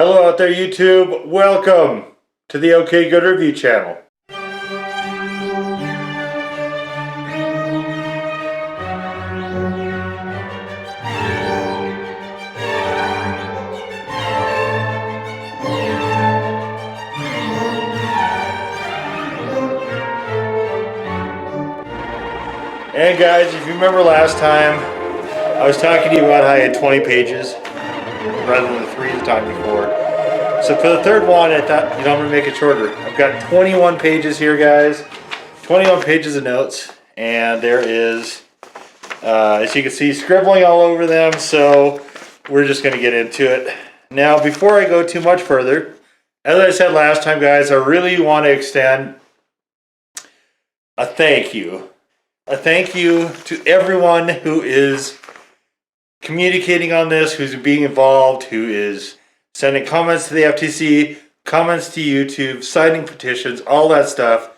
Hello out there YouTube, welcome to the OKGoodReview channel. And guys, if you remember last time, I was talking to you about how I had 20 pages rather than the 3 the time before. So for the third one, I thought, I'm going to make it shorter. I've got 21 pages here, guys. 21 pages of notes. And there is, as you can see, scribbling all over them. So we're just going to get into it. Now, before I go too much further, as I said last time, guys, I really want to extend a thank you. A thank you to everyone who is communicating on this, who's being involved, who is sending comments to the FTC, comments to YouTube, signing petitions, all that stuff.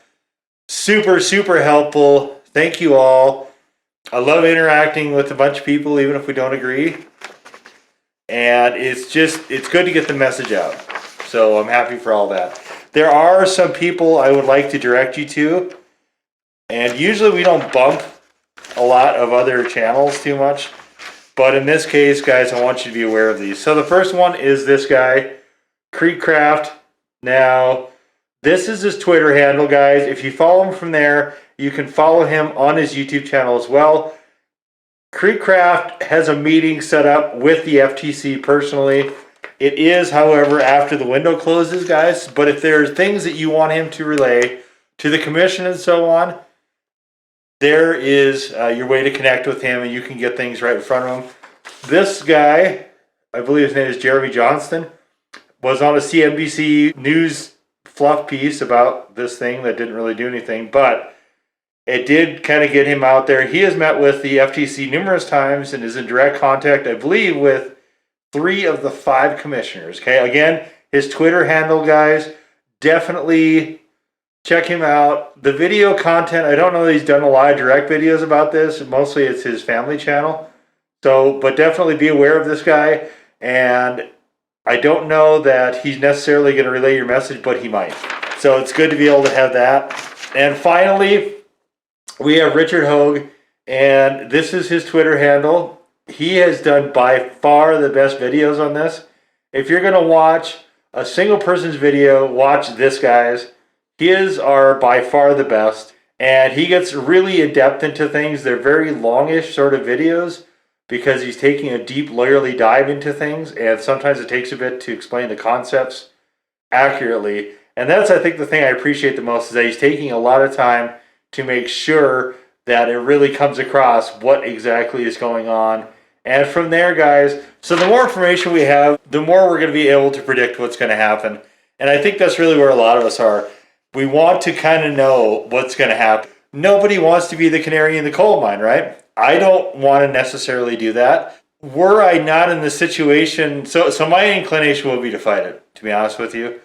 Super, super helpful. Thank you all. I love interacting with a bunch of people, even if we don't agree. And it's good to get the message out. So I'm happy for all that. There are some people I would like to direct you to. And usually we don't bump a lot of other channels too much. But in this case, guys, I want you to be aware of these. So the first one is this guy, Creekcraft. Now, this is his Twitter handle, guys. If you follow him from there, you can follow him on his YouTube channel as well. Creekcraft has a meeting set up with the FTC personally. It is, however, after the window closes, guys. But if there are things that you want him to relay to the commission and so on, there is your way to connect with him, and you can get things right in front of him. This guy, I believe his name is Jeremy Johnston, was on a CNBC News fluff piece about this thing that didn't really do anything, but it did kind of get him out there. He has met with the FTC numerous times and is in direct contact, I believe, with 3 of the 5 commissioners. Okay, again, his Twitter handle, guys, definitely check him out. The video content, I don't know that he's done a lot of direct videos about this. Mostly it's his family channel. So, but definitely be aware of this guy. And I don't know that he's necessarily going to relay your message, but he might. So it's good to be able to have that. And finally, we have Richard Hogue. And this is his Twitter handle. He has done by far the best videos on this. If you're going to watch a single person's video, watch this guy's. His are by far the best, and he gets really in-depth into things. They're very longish sort of videos because he's taking a deep lawyerly dive into things, and sometimes it takes a bit to explain the concepts accurately. And that's, I think, the thing I appreciate the most is that he's taking a lot of time to make sure that it really comes across what exactly is going on. And from there, guys, so the more information we have, the more we're going to be able to predict what's going to happen. And I think that's really where a lot of us are. We want to kind of know what's going to happen. Nobody wants to be the canary in the coal mine, right? I don't want to necessarily do that. Were I not in the situation, so my inclination would be to fight it, to be honest with you.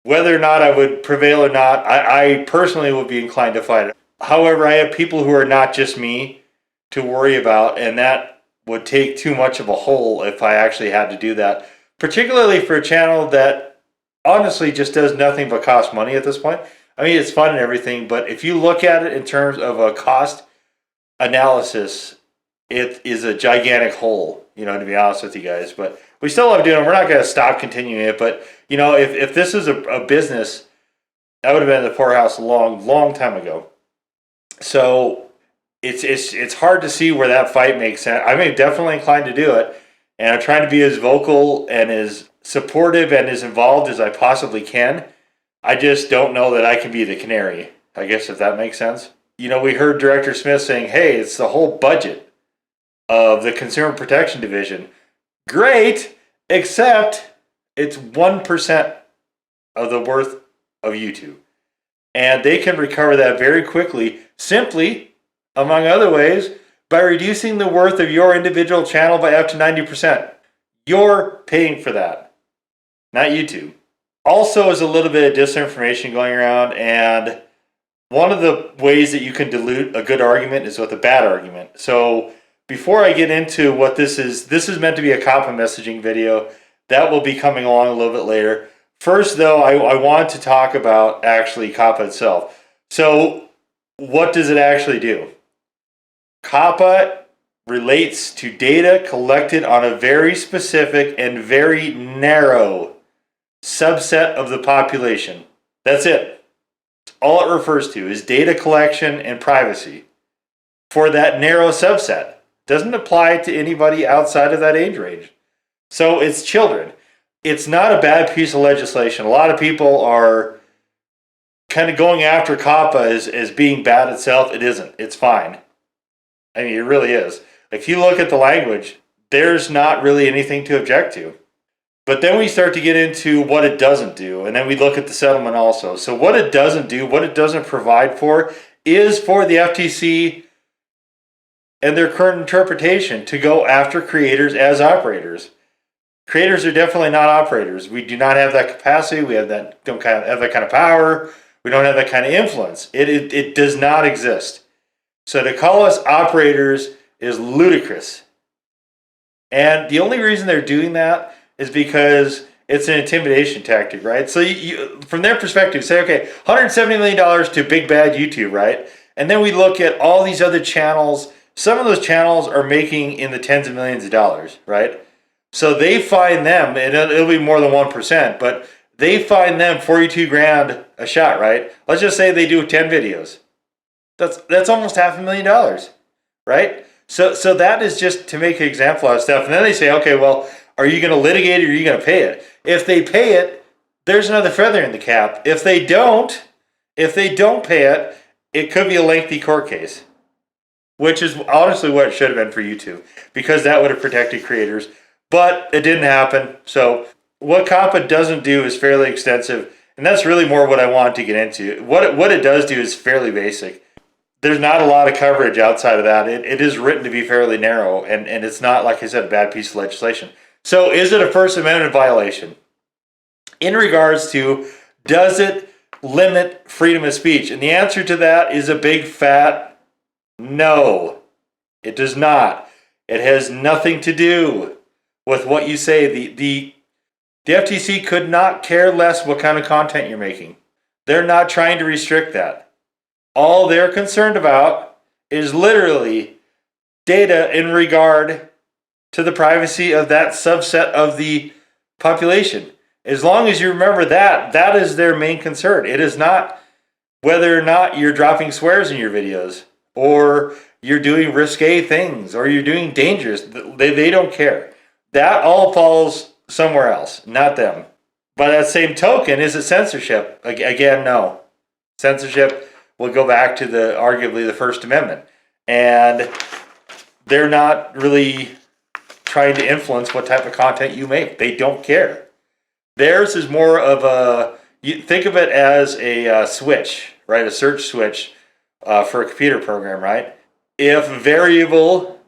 Whether or not I would prevail or not, I personally would be inclined to fight it. However, I have people who are not just me to worry about, and that would take too much of a hole if I actually had to do that. Particularly for a channel that honestly just does nothing but cost money at this point. I mean, it's fun and everything, but if you look at it in terms of a cost analysis, it is a gigantic hole, to be honest with you guys. But we still love doing it. We're not going to stop continuing it. But, if this is a business, I would have been in the poorhouse a long, long time ago. So it's hard to see where that fight makes sense. I'm definitely inclined to do it. And I'm trying to be as vocal and as supportive and as involved as I possibly can. I just don't know that I can be the canary, I guess, if that makes sense. We heard Director Smith saying, hey, it's the whole budget of the Consumer Protection Division. Great, except it's 1% of the worth of YouTube. And they can recover that very quickly, simply, among other ways, by reducing the worth of your individual channel by up to 90%. You're paying for that, not YouTube. Also, is a little bit of disinformation going around, and one of the ways that you can dilute a good argument is with a bad argument. So before I get into what this is meant to be a COPPA messaging video. That will be coming along a little bit later. First, though, I want to talk about actually COPPA itself. So what does it actually do? COPPA relates to data collected on a very specific and very narrow subset of the population. That's it. All it refers to is data collection and privacy for that narrow subset. It doesn't apply to anybody outside of that age range. So it's children. It's not a bad piece of legislation. A lot of people are kind of going after COPPA as being bad itself. It isn't. It's fine. I mean, it really is. If you look at the language, there's not really anything to object to. But then we start to get into what it doesn't do, and then we look at the settlement also. So what it doesn't do, what it doesn't provide for, is for the FTC and their current interpretation to go after creators as operators. Creators are definitely not operators. We do not have that capacity. We don't have that kind of power. We don't have that kind of influence. It does not exist. So to call us operators is ludicrous. And the only reason they're doing that is because it's an intimidation tactic, right? So you from their perspective, say, okay, $170 million to big bad YouTube, right? And then we look at all these other channels. Some of those channels are making in the tens of millions of dollars, right? So they fine them, and it'll be more than 1%, but they fine them 42 grand a shot, right? Let's just say they do 10 videos. That's almost $500,000, right? So that is just to make an example out of stuff. And then they say, okay, well, are you going to litigate it or are you going to pay it? If they pay it, there's another feather in the cap. If they don't pay it, it could be a lengthy court case, which is honestly what it should have been for YouTube, because that would have protected creators. But it didn't happen. So what COPPA doesn't do is fairly extensive, and that's really more what I wanted to get into. What it does do is fairly basic. There's not a lot of coverage outside of that. It is written to be fairly narrow, and it's not, like I said, a bad piece of legislation. So is it a First Amendment violation? In regards to, does it limit freedom of speech? And the answer to that is a big fat no. It does not. It has nothing to do with what you say. The FTC could not care less what kind of content you're making. They're not trying to restrict that. All they're concerned about is literally data in regard to the privacy of that subset of the population. As long as you remember that is their main concern. It is not whether or not you're dropping swears in your videos, or you're doing risque things, or you're doing dangerous. They don't care. That all falls somewhere else, not them. By that same token, is it censorship? Again, no. Censorship will go back to arguably the First Amendment. And they're not really trying to influence what type of content you make. They don't care. Theirs is more of you think of it as a switch, right? A search switch for a computer program, right? If variable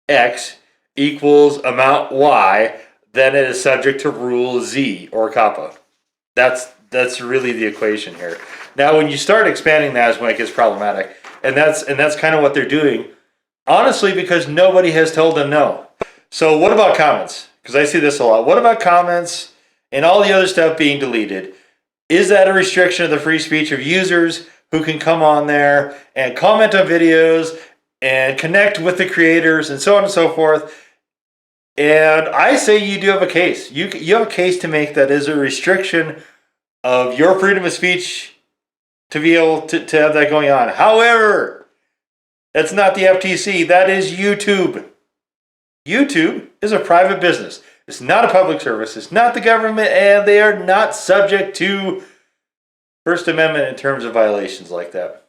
X equals amount Y, then it is subject to rule Z or COPPA. That's really the equation here. Now, when you start expanding that is when it gets problematic, and that's kind of what they're doing, honestly, because nobody has told them no. So what about comments? Because I see this a lot. What about comments and all the other stuff being deleted? Is that a restriction of the free speech of users who can come on there and comment on videos and connect with the creators and so on and so forth? And I say you do have a case. You have a case to make that is a restriction of your freedom of speech to be able to have that going on. However, that's not the FTC. That is YouTube. YouTube is a private business. It's not a public service. It's not the government, and they are not subject to First Amendment in terms of violations like that.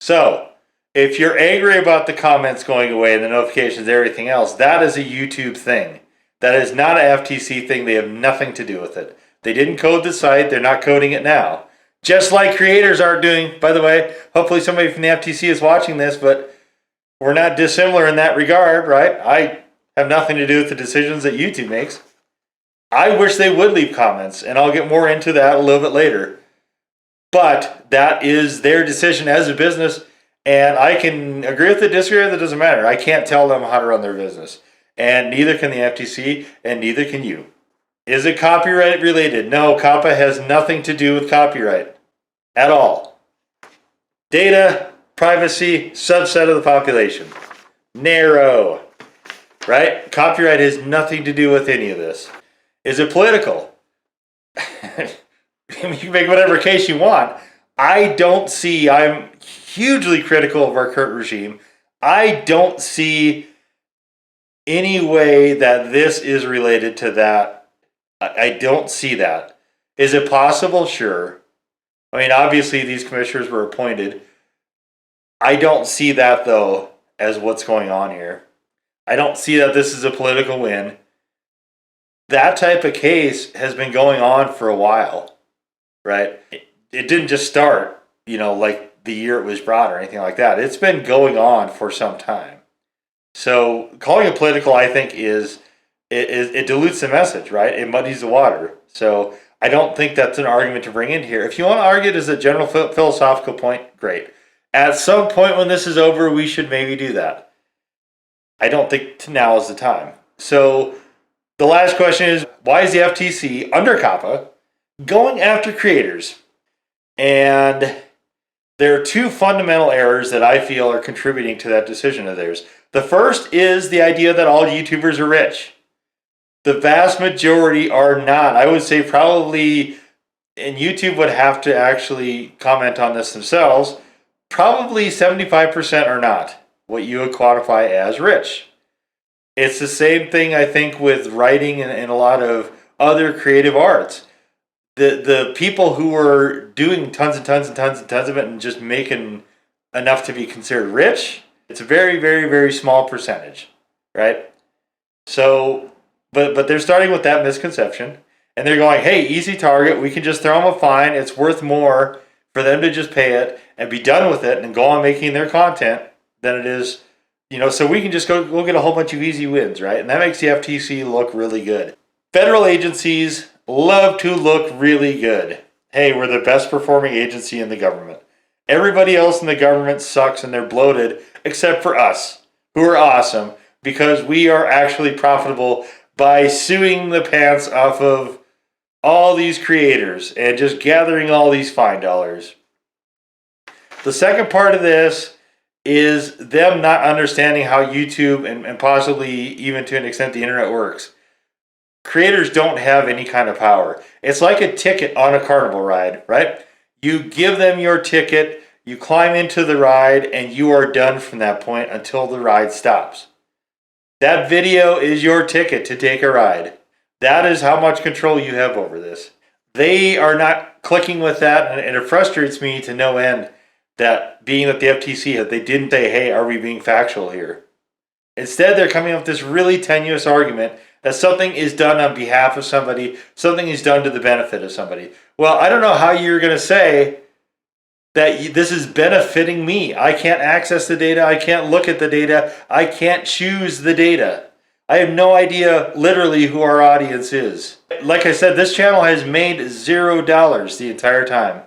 So, if you're angry about the comments going away and the notifications and everything else, that is a YouTube thing. That is not an FTC thing. They have nothing to do with it. They didn't code the site. They're not coding it now. Just like creators aren't doing, by the way. Hopefully somebody from the FTC is watching this, but we're not dissimilar in that regard, right? I have nothing to do with the decisions that YouTube makes. I wish they would leave comments, and I'll get more into that a little bit later. But that is their decision as a business, and I can agree with it, disagree with it, doesn't matter. I can't tell them how to run their business, and neither can the FTC, and neither can you. Is it copyright related? No, COPPA has nothing to do with copyright at all. Data, privacy, subset of the population. Narrow, right? Copyright has nothing to do with any of this. Is it political? You can make whatever case you want. I'm hugely critical of our current regime. I don't see any way that this is related to that. I don't see that. Is it possible? Sure. I mean, obviously these commissioners were appointed. I don't see that, though, as what's going on here. I don't see that this is a political win. That type of case has been going on for a while, right? It didn't just start, like the year it was brought or anything like that. It's been going on for some time. So calling it political, I think, it dilutes the message, right? It muddies the water. So I don't think that's an argument to bring in here. If you want to argue it as a general philosophical point, great. At some point when this is over, we should maybe do that. I don't think now is the time. So the last question is, why is the FTC under COPPA going after creators? And there are two fundamental errors that I feel are contributing to that decision of theirs. The first is the idea that all YouTubers are rich. The vast majority are not. I would say probably, and YouTube would have to actually comment on this themselves, probably 75% are not what you would quantify as rich. It's the same thing, I think, with writing and a lot of other creative arts. The people who are doing tons and tons and tons and tons of it and just making enough to be considered rich, it's a very, very, very small percentage, right? So, but they're starting with that misconception, and they're going, hey, easy target, we can just throw them a fine, it's worth more for them to just pay it and be done with it and go on making their content than it is, so we can just go get a whole bunch of easy wins, right? And that makes the FTC look really good. Federal agencies love to look really good. Hey, we're the best performing agency in the government. Everybody else in the government sucks and they're bloated, except for us, who are awesome, because we are actually profitable by suing the pants off of all these creators and just gathering all these fine dollars. The second part of this is them not understanding how YouTube and possibly even to an extent the internet works. Creators don't have any kind of power. It's like a ticket on a carnival ride, right? You give them your ticket, you climb into the ride, and you are done from that point until the ride stops. That video is your ticket to take a ride. That is how much control you have over this. They are not clicking with that, and it frustrates me to no end that being that the FTC, that they didn't say, hey, are we being factual here? Instead, they're coming up with this really tenuous argument that something is done on behalf of somebody, something is done to the benefit of somebody. Well, I don't know how you're going to say that this is benefiting me. I can't access the data. I can't look at the data. I can't choose the data. I have no idea literally who our audience is. Like I said, this channel has made $0 the entire time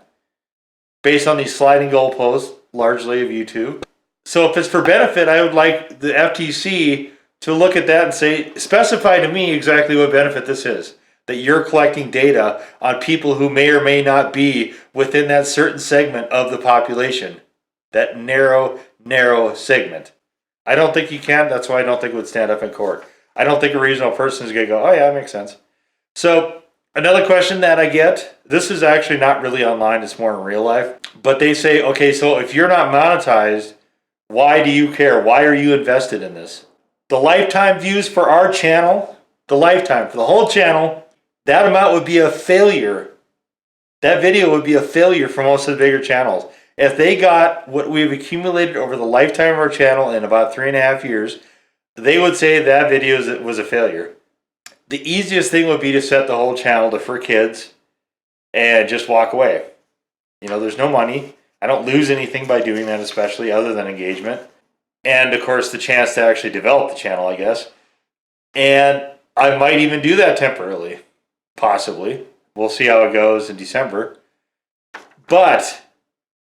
based on these sliding goalposts, largely of YouTube. So if it's for benefit, I would like the FTC to look at that and say, specify to me exactly what benefit this is. That you're collecting data on people who may or may not be within that certain segment of the population. That narrow segment. I don't think you can. That's why I don't think it would stand up in court. I don't think a reasonable person is going to go, oh yeah, that makes sense. So another question that I get, this is actually not really online, it's more in real life. But they say, okay, so if you're not monetized, why do you care? Why are you invested in this? The lifetime views for our channel, the lifetime, for the whole channel, that amount would be a failure. That video would be a failure for most of the bigger channels. If they got what we've accumulated over the lifetime of our channel in about 3.5 years, they would say that video was a failure. The easiest thing would be to set the whole channel to for kids and just walk away. There's no money. I don't lose anything by doing that, especially other than engagement. And of course, the chance to actually develop the channel, I guess. And I might even do that temporarily. Possibly. We'll see how it goes in December. But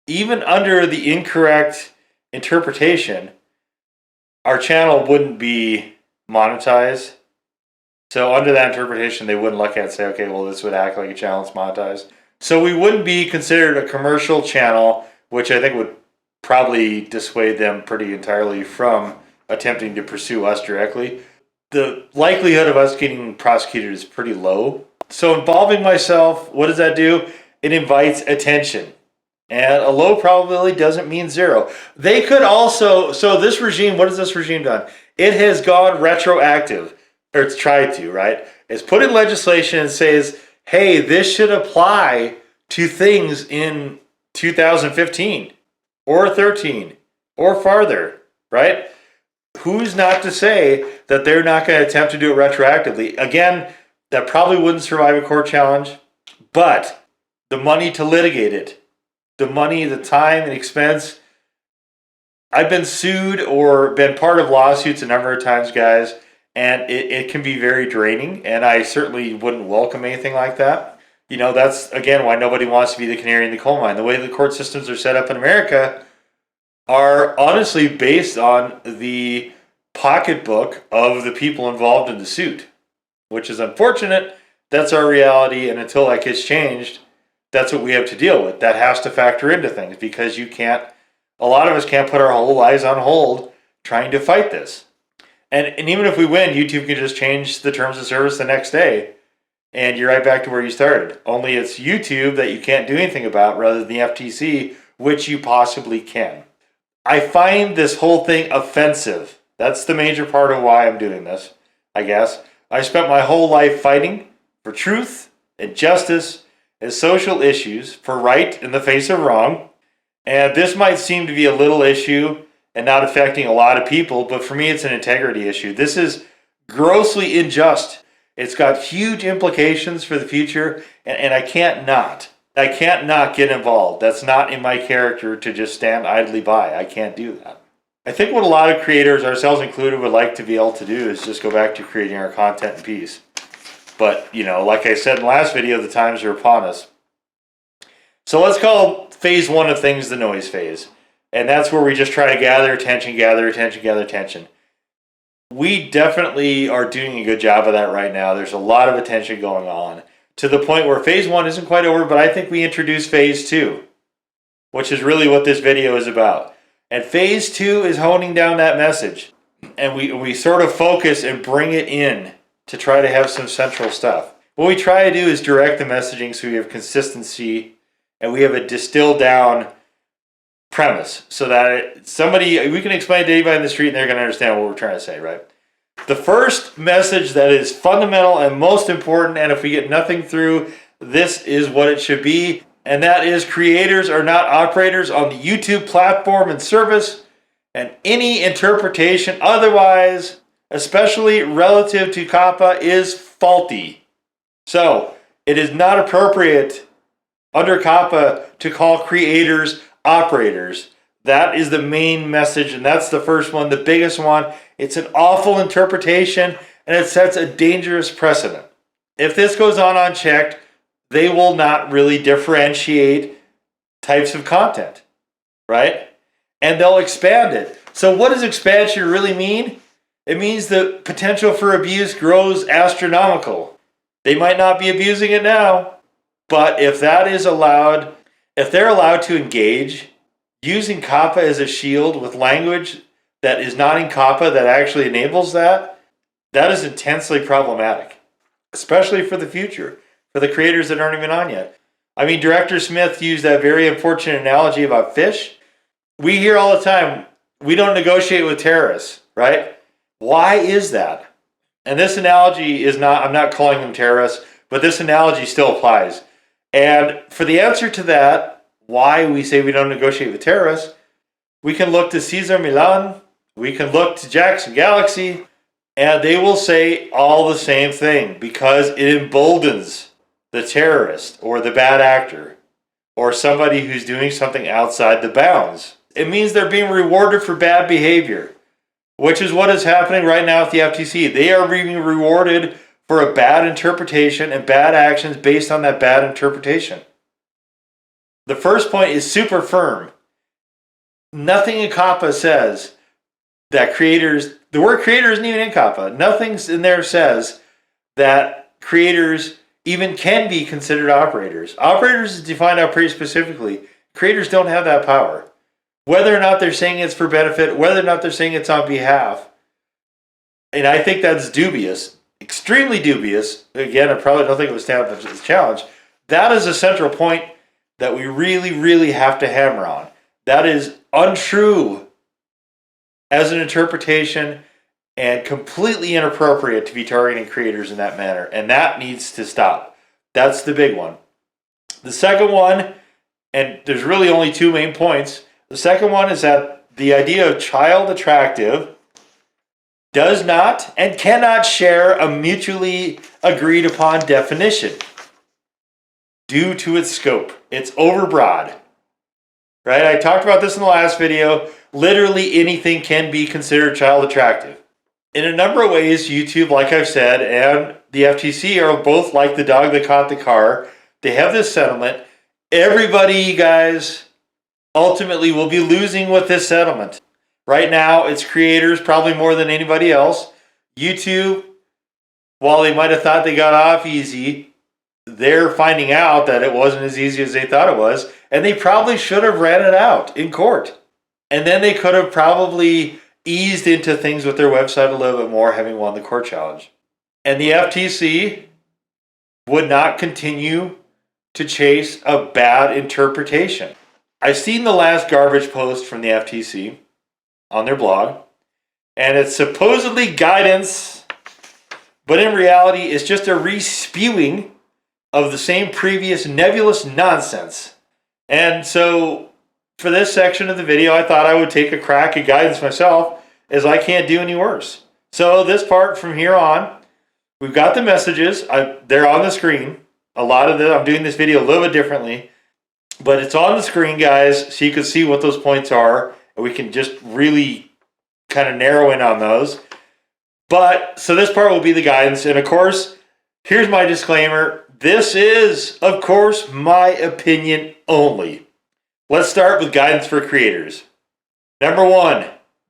even under the incorrect interpretation, our channel wouldn't be monetized. So under that interpretation, they wouldn't look at it and say, okay, well, this would act like a channel that's monetized. So we wouldn't be considered a commercial channel, which I think would probably dissuade them pretty entirely from attempting to pursue us directly. The likelihood of us getting prosecuted is pretty low. So involving myself, what does that do? It invites attention. And a low probability doesn't mean zero. They could also, so this regime, what has this regime done? It has gone retroactive, or it's tried to, right? It's put in legislation and says, hey, this should apply to things in 2015 or 13 or farther, right? Who's not to say that they're not going to attempt to do it retroactively? Again, that probably wouldn't survive a court challenge, but the money to litigate it, the money, the time and expense. I've been sued or been part of lawsuits a number of times, guys, and it can be very draining, and I certainly wouldn't welcome anything like that. You know, that's, again, why nobody wants to be the canary in the coal mine. The way the court systems are set up in America are honestly based on the pocketbook of the people involved in the suit, which is unfortunate. That's our reality, and until that gets changed, that's what we have to deal with. That has to factor into things, because you can't, a lot of us can't put our whole lives on hold trying to fight this. And even if we win, YouTube can just change the terms of service the next day, and you're right back to where you started. Only it's YouTube that you can't do anything about rather than the FTC, which you possibly can. I find this whole thing offensive. That's the major part of why I'm doing this, I guess. I spent my whole life fighting for truth and justice and social issues, for right in the face of wrong. And this might seem to be a little issue and not affecting a lot of people, but for me, it's an integrity issue. This is grossly unjust. It's got huge implications for the future, and I can't not get involved. That's not in my character to just stand idly by. I can't do that. I think what a lot of creators, ourselves included, would like to be able to do is just go back to creating our content in peace. But, you know, like I said in the last video, the times are upon us. So let's call phase one of things the noise phase. And that's where we just try to gather attention, gather attention, gather attention. We definitely are doing a good job of that right now. There's a lot of attention going on, to the point where phase one isn't quite over, but I think we introduced phase two, which is really what this video is about. And phase two is honing down that message. And we sort of focus and bring it in to try to have some central stuff. What we try to do is direct the messaging so we have consistency and we have a distilled down premise, so that we can explain it to anybody in the street and they're going to understand what we're trying to say, right? The first message that is fundamental and most important, and if we get nothing through, this is what it should be, and that is creators are not operators on the YouTube platform and service, and any interpretation otherwise, especially relative to COPPA, is faulty. So it is not appropriate under COPPA to call creators operators. That is the main message, and that's the first one, the biggest one. It's an awful interpretation, and it sets a dangerous precedent. If this goes on unchecked, they will not really differentiate types of content, right? And they'll expand it. So what does expansion really mean? It means the potential for abuse grows astronomical. They might not be abusing it now, but if that is allowed, if they're allowed to engage using COPPA as a shield with language that is not in COPPA that actually enables that, that is intensely problematic, especially for the future, for the creators that aren't even on yet. I mean, Director Smith used that very unfortunate analogy about fish. We hear all the time, we don't negotiate with terrorists, right? Why is that? And this analogy is not, I'm not calling them terrorists, but this analogy still applies. And for the answer to that, why we say we don't negotiate with terrorists, we can look to Cesar Millan, we can look to Jackson Galaxy, and they will say all the same thing, because it emboldens the terrorist or the bad actor or somebody who's doing something outside the bounds. It means they're being rewarded for bad behavior, which is what is happening right now at the FTC. They are being rewarded for a bad interpretation and bad actions based on that bad interpretation. The first point is super firm. Nothing in COPPA says that creators, the word creator isn't even in COPPA. Nothing in there says that creators even can be considered operators. Operators is defined out pretty specifically. Creators don't have that power. Whether or not they're saying it's for benefit, whether or not they're saying it's on behalf, and I think that's dubious, extremely dubious. Again, I probably don't think it would stand up to this challenge. That is a central point that we really, really have to hammer on. That is untrue as an interpretation and completely inappropriate to be targeting creators in that manner. And that needs to stop. That's the big one. The second one, and there's really only two main points. The second one is that the idea of child attractive does not and cannot share a mutually agreed upon definition due to its scope. It's overbroad. Right? I talked about this in the last video. Literally anything can be considered child attractive. In a number of ways, YouTube, like I've said, and the FTC are both like the dog that caught the car. They have this settlement. Everybody, guys, ultimately will be losing with this settlement. Right now, it's creators probably more than anybody else. YouTube, while they might have thought they got off easy, they're finding out that it wasn't as easy as they thought it was, and they probably should have ran it out in court. And then they could have probably eased into things with their website a little bit more, having won the court challenge. And the FTC would not continue to chase a bad interpretation. I've seen the last garbage post from the FTC on their blog, and it's supposedly guidance, but in reality, it's just a re-spewing of the same previous nebulous nonsense. And so, for this section of the video, I thought I would take a crack at guidance myself, as I can't do any worse. So this part from here on, we've got the messages. They're on the screen. A lot of them, I'm doing this video a little bit differently, but it's on the screen, guys, so you can see what those points are, and we can just really kind of narrow in on those. But, so this part will be the guidance, and of course, here's my disclaimer. This is, of course, my opinion only. Let's start with guidance for creators. Number 1,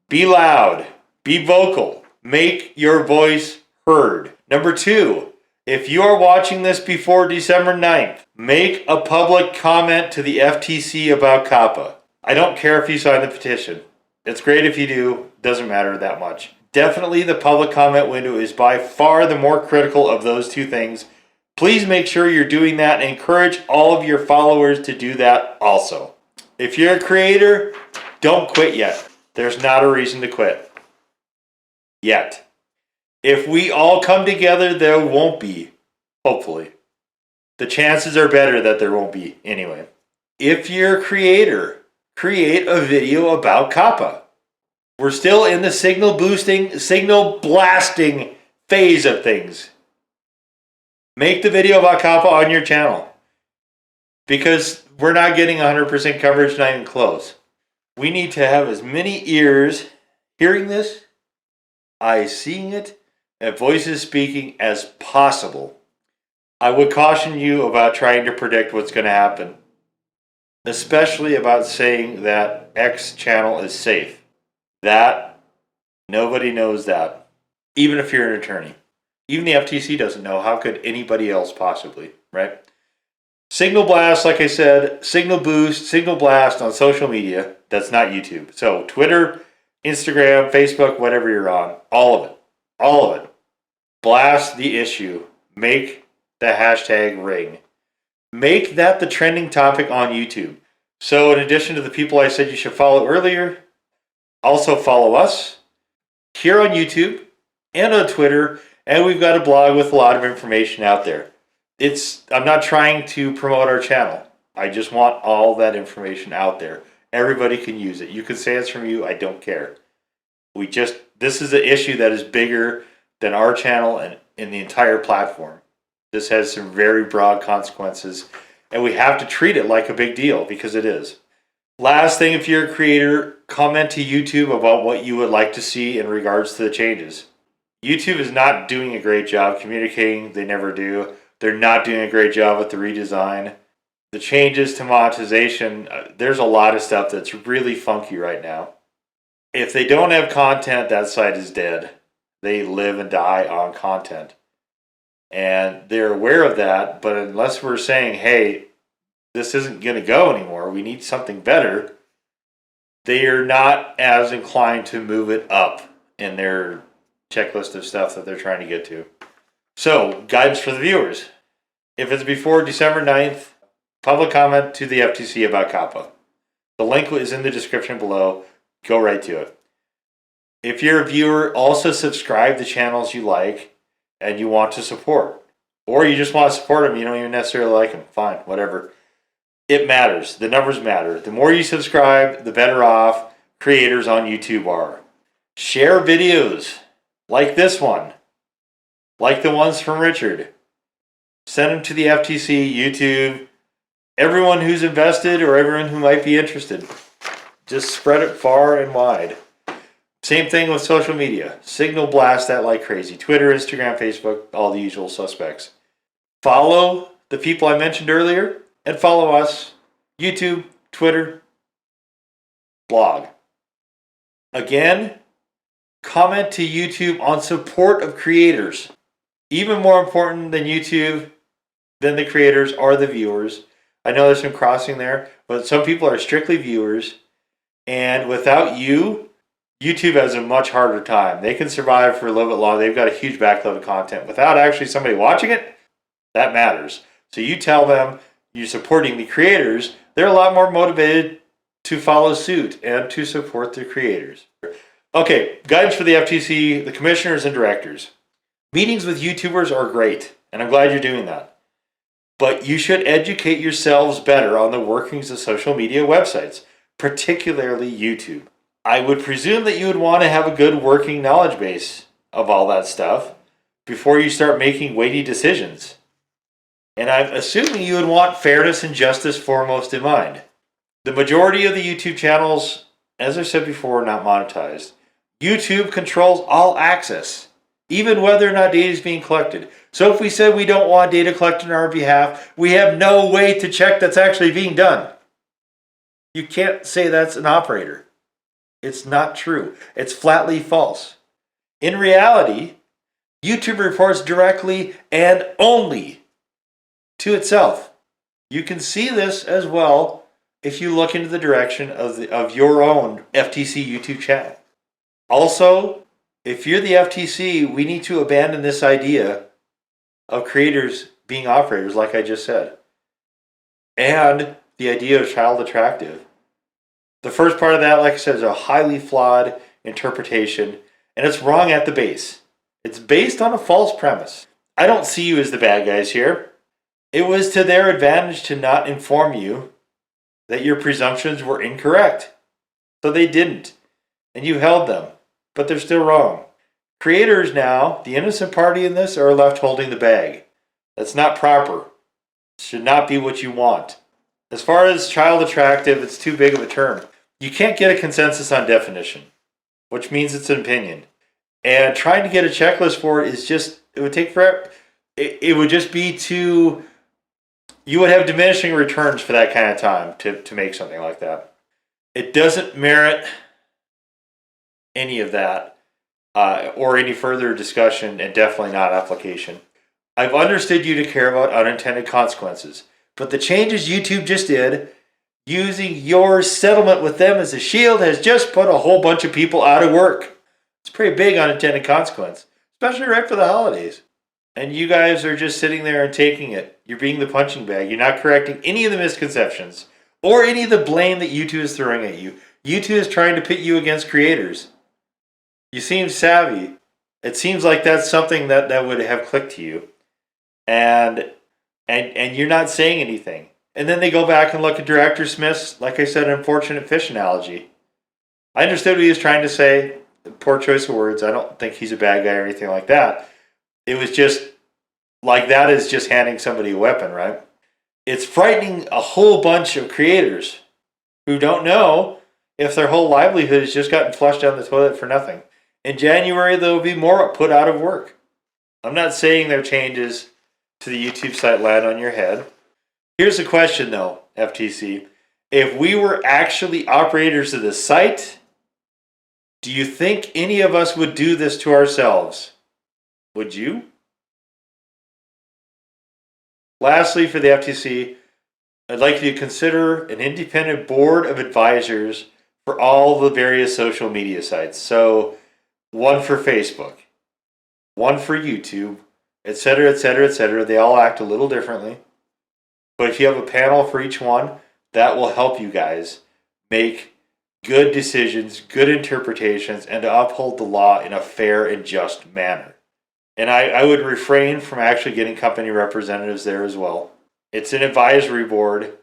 be loud, be vocal, make your voice heard. Number 2, if you are watching this before December 9th, make a public comment to the FTC about COPPA. I don't care if you sign the petition. It's great if you do, doesn't matter that much. Definitely the public comment window is by far the more critical of those two things. Please make sure you're doing that and encourage all of your followers to do that also. If you're a creator, don't quit yet. There's not a reason to quit. Yet. If we all come together, there won't be. Hopefully. The chances are better that there won't be anyway. If you're a creator, create a video about COPPA. We're still in the signal boosting, signal blasting phase of things. Make the video about COPPA on your channel. Because we're not getting 100% coverage, not even close. We need to have as many ears hearing this, eyes seeing it, and voices speaking as possible. I would caution you about trying to predict what's going to happen. Especially about saying that X channel is safe. That, nobody knows that. Even if you're an attorney. Even the FTC doesn't know. How could anybody else possibly, right? Signal blast, like I said, signal boost, signal blast on social media. That's not YouTube. So Twitter, Instagram, Facebook, whatever you're on. All of it. All of it. Blast the issue. Make the hashtag ring. Make that the trending topic on YouTube. So in addition to the people I said you should follow earlier, also follow us here on YouTube and on Twitter. And we've got a blog with a lot of information out there. I'm not trying to promote our channel. I just want all that information out there. Everybody can use it. You can say it's from you. I don't care. This is an issue that is bigger than our channel and in the entire platform. This has some very broad consequences, and we have to treat it like a big deal because it is. Last thing, if you're a creator, comment to YouTube about what you would like to see in regards to the changes. YouTube is not doing a great job communicating. They never do. They're not doing a great job with the redesign. The changes to monetization, there's a lot of stuff that's really funky right now. If they don't have content, that site is dead. They live and die on content. And they're aware of that, but unless we're saying, hey, this isn't going to go anymore, we need something better, they are not as inclined to move it up in their checklist of stuff that they're trying to get to. So, guidance for the viewers. If it's before December 9th, public comment to the FTC about COPPA. The link is in the description below. Go right to it. If you're a viewer, also subscribe to channels you like and you want to support. Or you just want to support them, you don't even necessarily like them. Fine, whatever. It matters. The numbers matter. The more you subscribe, the better off creators on YouTube are. Share videos like this one, like the ones from Richard. Send them to the FTC, YouTube, everyone who's invested or everyone who might be interested. Just spread it far and wide. Same thing with social media. Signal blast that like crazy. Twitter, Instagram, Facebook, all the usual suspects. Follow the people I mentioned earlier and follow us. YouTube, Twitter, blog. Again, comment to YouTube on support of creators. Even more important than YouTube, than the creators, are the viewers. I know there's some crossing there, but some people are strictly viewers. And without you, YouTube has a much harder time. They can survive for a little bit longer. They've got a huge backlog of content. Without actually somebody watching it, that matters. So you tell them you're supporting the creators, they're a lot more motivated to follow suit and to support the creators. Okay, guidance for the FTC, the commissioners and directors. Meetings with YouTubers are great, and I'm glad you're doing that. But you should educate yourselves better on the workings of social media websites, particularly YouTube. I would presume that you would want to have a good working knowledge base of all that stuff before you start making weighty decisions. And I'm assuming you would want fairness and justice foremost in mind. The majority of the YouTube channels, as I said before, are not monetized. YouTube controls all access, even whether or not data is being collected. So if we said we don't want data collected on our behalf, we have no way to check that's actually being done. You can't say that's an operator. It's not true. It's flatly false. In reality, YouTube reports directly and only to itself. You can see this as well if you look into the direction of your own FTC YouTube channel. Also, if you're the FTC, we need to abandon this idea of creators being operators, like I just said, and the idea of child attractive. The first part of that, like I said, is a highly flawed interpretation, and it's wrong at the base. It's based on a false premise. I don't see you as the bad guys here. It was to their advantage to not inform you that your presumptions were incorrect. So they didn't, and you held them, but they're still wrong. Creators now, the innocent party in this, are left holding the bag. That's not proper. It should not be what you want. As far as child attractive, it's too big of a term. You can't get a consensus on definition, which means it's an opinion. And trying to get a checklist for it is just, it would take forever. It would just be too, you would have diminishing returns for that kind of time to make something like that. It doesn't merit any of that or any further discussion, and definitely not application. I've understood you to care about unintended consequences, but the changes YouTube just did, using your settlement with them as a shield, has just put a whole bunch of people out of work. It's a pretty big unintended consequence, especially right for the holidays. And you guys are just sitting there and taking it. You're being the punching bag. You're not correcting any of the misconceptions or any of the blame that YouTube is throwing at you. YouTube is trying to pit you against creators. You seem savvy. It seems like that's something that would have clicked to you. And you're not saying anything. And then they go back and look at Director Smith's, like I said, unfortunate fish analogy. I understood what he was trying to say. Poor choice of words. I don't think he's a bad guy or anything like that. It was just, like, that is just handing somebody a weapon, right? It's frightening a whole bunch of creators who don't know if their whole livelihood has just gotten flushed down the toilet for nothing. In January, there will be more put out of work. I'm not saying their changes to the YouTube site land on your head. Here's the question, though, FTC. If we were actually operators of the site, do you think any of us would do this to ourselves? Would you? Lastly, for the FTC, I'd like you to consider an independent board of advisors for all the various social media sites. So one for Facebook, one for YouTube, etc., etc., etc. They all act a little differently. But if you have a panel for each one, that will help you guys make good decisions, good interpretations, and to uphold the law in a fair and just manner. And I would refrain from actually getting company representatives there as well. It's an advisory board,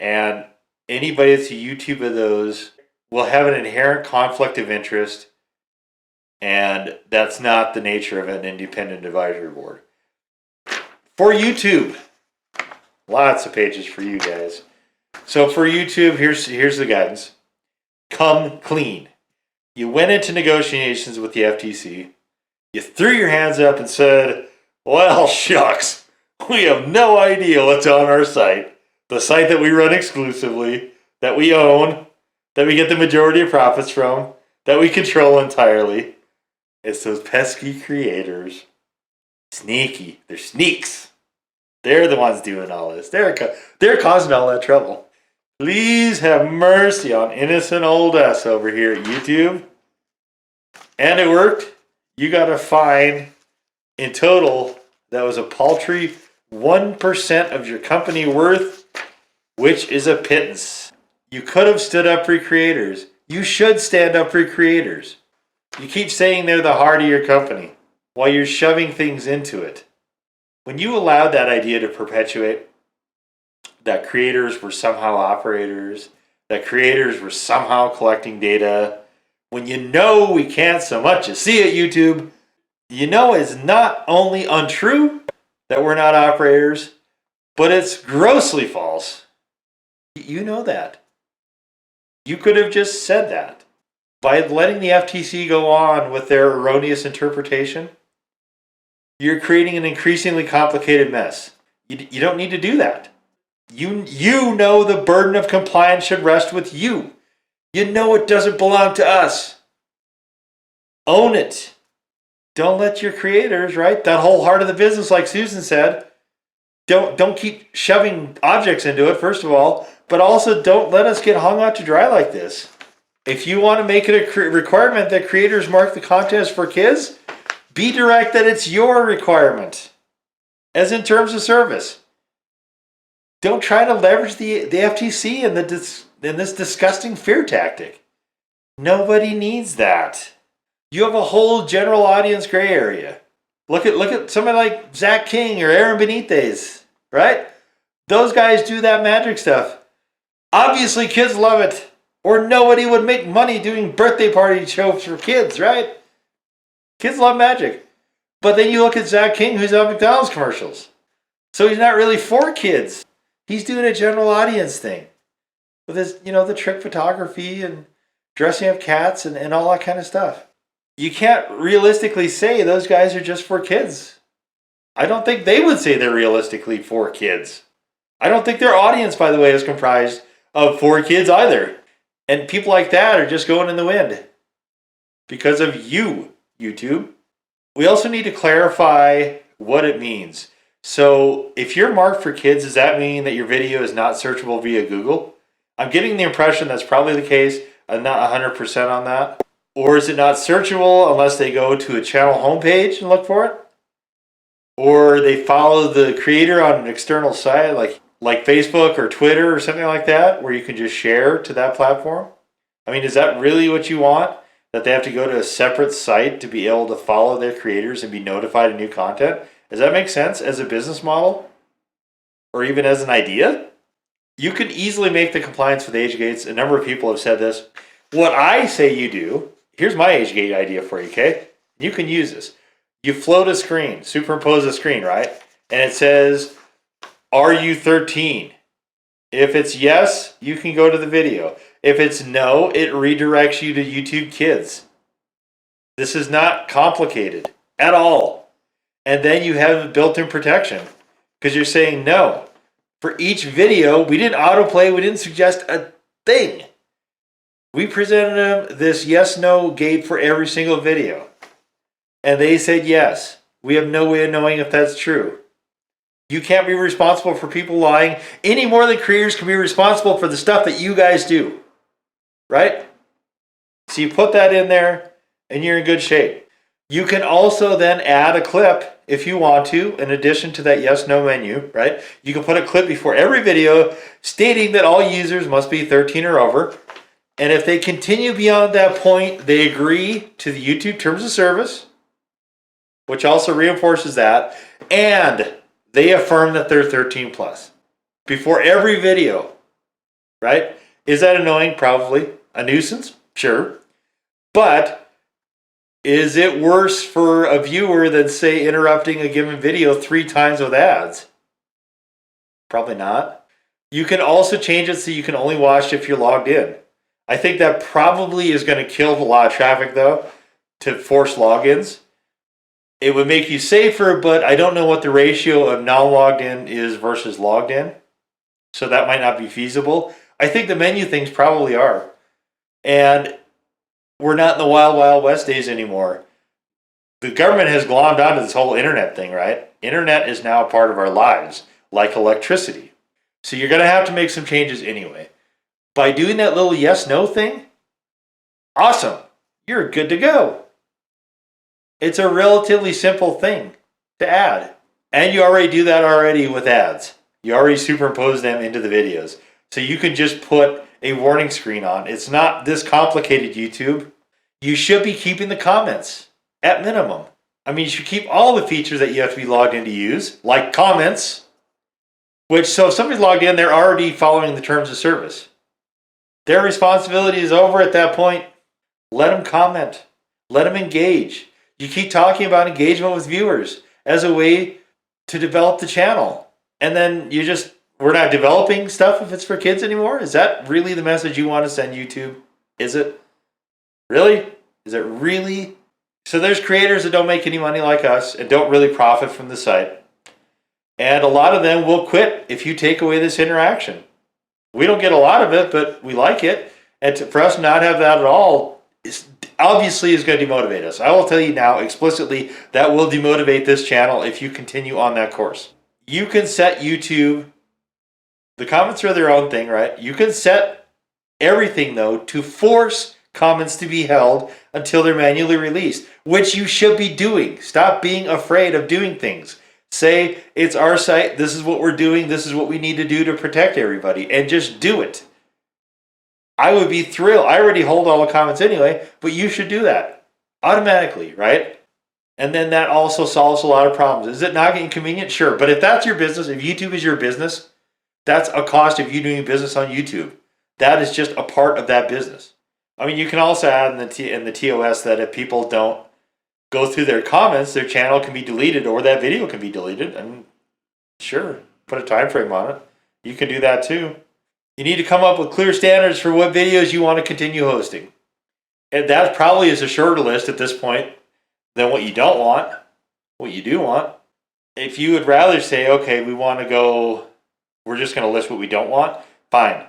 and anybody that's a YouTube of those will have an inherent conflict of interest, and that's not the nature of an independent advisory board. For YouTube, lots of pages for you guys. So for YouTube, here's the guidance. Come clean. You went into negotiations with the FTC. You threw your hands up and said, well, shucks, we have no idea what's on our site. The site that we run exclusively, that we own, that we get the majority of profits from, that we control entirely. It's those pesky creators. Sneaky. They're sneaks. They're the ones doing all this. They're causing all that trouble. Please have mercy on innocent old us over here at YouTube. And it worked. You got a fine in total that was a paltry 1% of your company worth, which is a pittance. You could have stood up for creators. You should stand up for creators. You keep saying they're the heart of your company while you're shoving things into it. When you allowed that idea to perpetuate, that creators were somehow operators, that creators were somehow collecting data, when you know we can't so much as see it, YouTube, you know it's not only untrue that we're not operators, but it's grossly false. You know that. You could have just said that. By letting the FTC go on with their erroneous interpretation, you're creating an increasingly complicated mess. You don't need to do that. You know the burden of compliance should rest with you. You know it doesn't belong to us. Own it. Don't let your creators, right? That whole heart of the business, like Susan said, don't keep shoving objects into it, first of all, but also don't let us get hung out to dry like this. If you want to make it a requirement that creators mark the contest for kids, be direct that it's your requirement, as in terms of service. Don't try to leverage the FTC in this disgusting fear tactic. Nobody needs that. You have a whole general audience gray area. Look at somebody like Zach King or Aaron Benitez, right? Those guys do that magic stuff. Obviously, kids love it, or nobody would make money doing birthday party shows for kids, right? Kids love magic. But then you look at Zach King, who's on McDonald's commercials. So he's not really for kids. He's doing a general audience thing with his, the trick photography and dressing up cats and all that kind of stuff. You can't realistically say those guys are just for kids. I don't think they would say they're realistically for kids. I don't think their audience, by the way, is comprised of for kids either. And people like that are just going in the wind because of you, YouTube. We also need to clarify what it means. So if you're marked for kids, does that mean that your video is not searchable via Google? I'm getting the impression that's probably the case. I'm not 100% on that. Or is it not searchable unless they go to a channel homepage and look for it? Or they follow the creator on an external site like Facebook or Twitter or something like that, where you can just share to that platform? I mean, is that really what you want? That they have to go to a separate site to be able to follow their creators and be notified of new content? Does that make sense as a business model? Or even as an idea? You can easily make the compliance with age gates. A number of people have said this. What I say you do, here's my age gate idea for you, okay? You can use this. You float a screen, superimpose a screen, right? And it says, are you 13? If it's yes, you can go to the video. If it's no, it redirects you to YouTube Kids. This is not complicated at all. And then you have built-in protection because you're saying no. For each video, we didn't autoplay, we didn't suggest a thing. We presented them this yes-no gate for every single video. And they said yes. We have no way of knowing if that's true. You can't be responsible for people lying any more than creators can be responsible for the stuff that you guys do. Right? So you put that in there and you're in good shape. You can also then add a clip if you want to, in addition to that yes/no menu, right? You can put a clip before every video stating that all users must be 13 or over. And if they continue beyond that point, they agree to the YouTube terms of service, which also reinforces that, and they affirm that they're 13 plus before every video, right? Is that annoying? Probably. A nuisance? Sure. But is it worse for a viewer than, say, interrupting a given video 3 times with ads? Probably not. You can also change it so you can only watch if you're logged in. I think that probably is going to kill a lot of traffic, though, to force logins. It would make you safer, but I don't know what the ratio of non-logged in is versus logged in. So that might not be feasible. I think the menu things probably are. And we're not in the wild, wild west days anymore. The government has glommed onto this whole internet thing, right? Internet is now a part of our lives, like electricity. So you're going to have to make some changes anyway. By doing that little yes/no thing, awesome. You're good to go. It's a relatively simple thing to add. And you already do that already with ads. You already superimpose them into the videos. So you can just put a warning screen on. It's not this complicated, YouTube. You should be keeping the comments at minimum. I mean, you should keep all the features that you have to be logged in to use, like comments, which, so if somebody's logged in, they're already following the terms of service. Their responsibility is over at that point. Let them comment. Let them engage. You keep talking about engagement with viewers as a way to develop the channel. And then we're not developing stuff if it's for kids anymore? Is that really the message you want to send YouTube? Is it? Really? Is it really? So there's creators that don't make any money like us and don't really profit from the site. And a lot of them will quit if you take away this interaction. We don't get a lot of it, but we like it. And for us not have that at all, obviously is going to demotivate us. I will tell you now explicitly that will demotivate this channel if you continue on that course. You can set YouTube, the comments are their own thing, right? You can set everything, though, to force comments to be held until they're manually released, which you should be doing. Stop being afraid of doing things. Say, it's our site, this is what we're doing, this is what we need to do to protect everybody, and just do it. I would be thrilled. I already hold all the comments anyway, but you should do that automatically, right? And then that also solves a lot of problems. Is it not inconvenient? Sure. But if that's your business, if YouTube is your business, that's a cost of you doing business on YouTube. That is just a part of that business. I mean, you can also add in the TOS that if people don't go through their comments, their channel can be deleted or that video can be deleted. And sure, put a time frame on it. You can do that too. You need to come up with clear standards for what videos you want to continue hosting. And that probably is a shorter list at this point than what you don't want, what you do want. If you would rather say, okay, we're just going to list what we don't want, fine.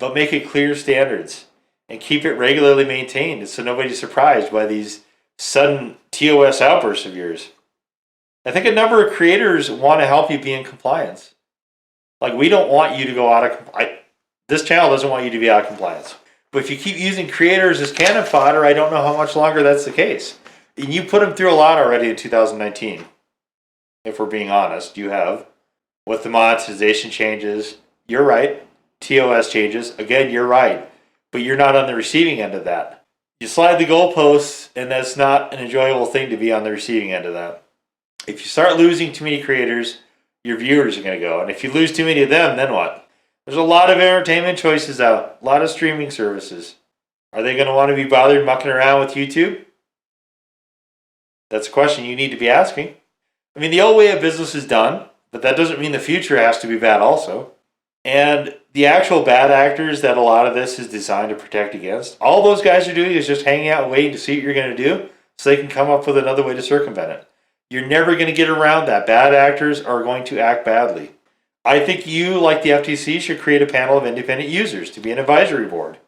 But make it clear standards and keep it regularly maintained so nobody's surprised by these sudden TOS outbursts of yours. I think a number of creators want to help you be in compliance. Like, we don't want you to go out of compliance. This channel doesn't want you to be out of compliance. But if you keep using creators as cannon fodder, I don't know how much longer that's the case. And you put them through a lot already in 2019. If we're being honest, you have. With the monetization changes, you're right. TOS changes, again, you're right. But you're not on the receiving end of that. You slide the goalposts, and that's not an enjoyable thing to be on the receiving end of that. If you start losing too many creators, your viewers are going to go. And if you lose too many of them, then what? There's a lot of entertainment choices out. A lot of streaming services. Are they going to want to be bothered mucking around with YouTube? That's a question you need to be asking. I mean, the old way of business is done, but that doesn't mean the future has to be bad also. And the actual bad actors that a lot of this is designed to protect against, all those guys are doing is just hanging out waiting to see what you're going to do so they can come up with another way to circumvent it. You're never going to get around that. Bad actors are going to act badly. I think you, like the FTC, should create a panel of independent users to be an advisory board.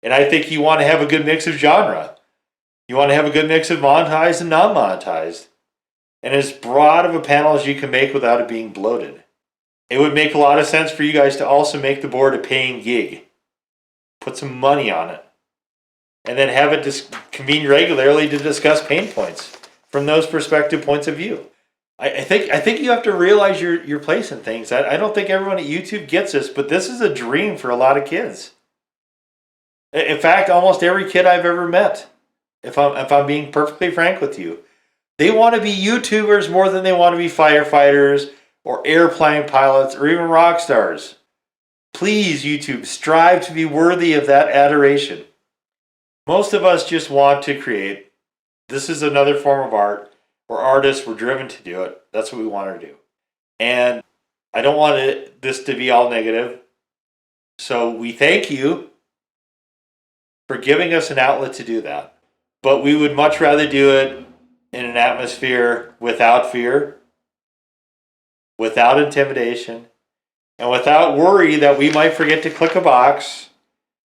And I think you want to have a good mix of genre. You want to have a good mix of monetized and non-monetized. and as broad of a panel as you can make without it being bloated. It would make a lot of sense for you guys to also make the board a paying gig. Put some money on it. And then have it convene regularly to discuss pain points from those perspective points of view. I think you have to realize your place in things. I don't think everyone at YouTube gets this, but this is a dream for a lot of kids. In fact, almost every kid I've ever met, if I'm being perfectly frank with you, they want to be YouTubers more than they want to be firefighters or airplane pilots or even rock stars. Please, YouTube, strive to be worthy of that adoration. Most of us just want to create. This is another form of art. We're artists. We're driven to do it. That's what we want to do. And I don't want this to be all negative. So we thank you for giving us an outlet to do that. But we would much rather do it in an atmosphere without fear, without intimidation, and without worry that we might forget to click a box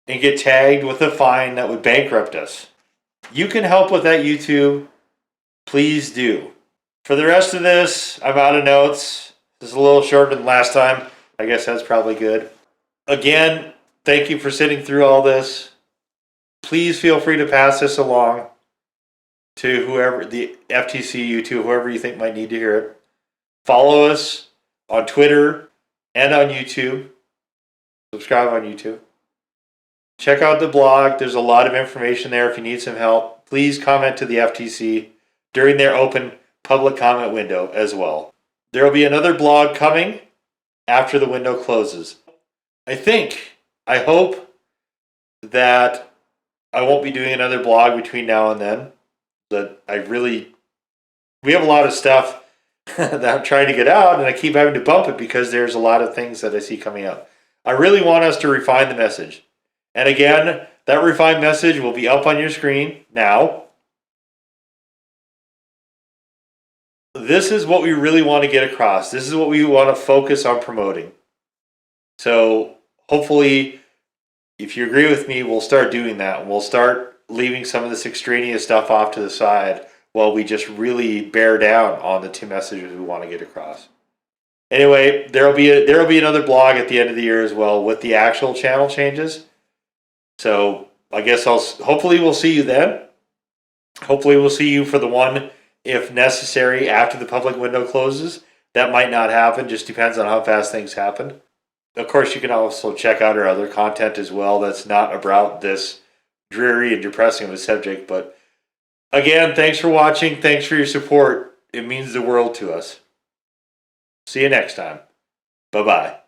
and get tagged with a fine that would bankrupt us. You can help with that, YouTube. Please do. For the rest of this, I'm out of notes. This is a little shorter than last time. I guess that's probably good. Again, thank you for sitting through all this. Please feel free to pass this along to whoever, the FTC, YouTube, whoever you think might need to hear it. Follow us on Twitter and on YouTube. Subscribe on YouTube. Check out the blog. There's a lot of information there if you need some help. Please comment to the FTC during their open public comment window as well. There will be another blog coming after the window closes. I hope that I won't be doing another blog between now and then. But we have a lot of stuff that I'm trying to get out, and I keep having to bump it because there's a lot of things that I see coming up. I really want us to refine the message. And again, that refined message will be up on your screen now. This is what we really want to get across. This is what we want to focus on promoting. So hopefully, if you agree with me, we'll start doing that. And we'll start leaving some of this extraneous stuff off to the side while we just really bear down on the two messages we want to get across. Anyway, there'll be another blog at the end of the year as well with the actual channel changes. So I guess hopefully we'll see you then. Hopefully we'll see you for the one, if necessary, after the public window closes. That might not happen, just depends on how fast things happen. Of course, you can also check out our other content as well that's not about this dreary and depressing of a subject. But again, thanks for watching. Thanks for your support. It means the world to us. See you next time. Bye-bye.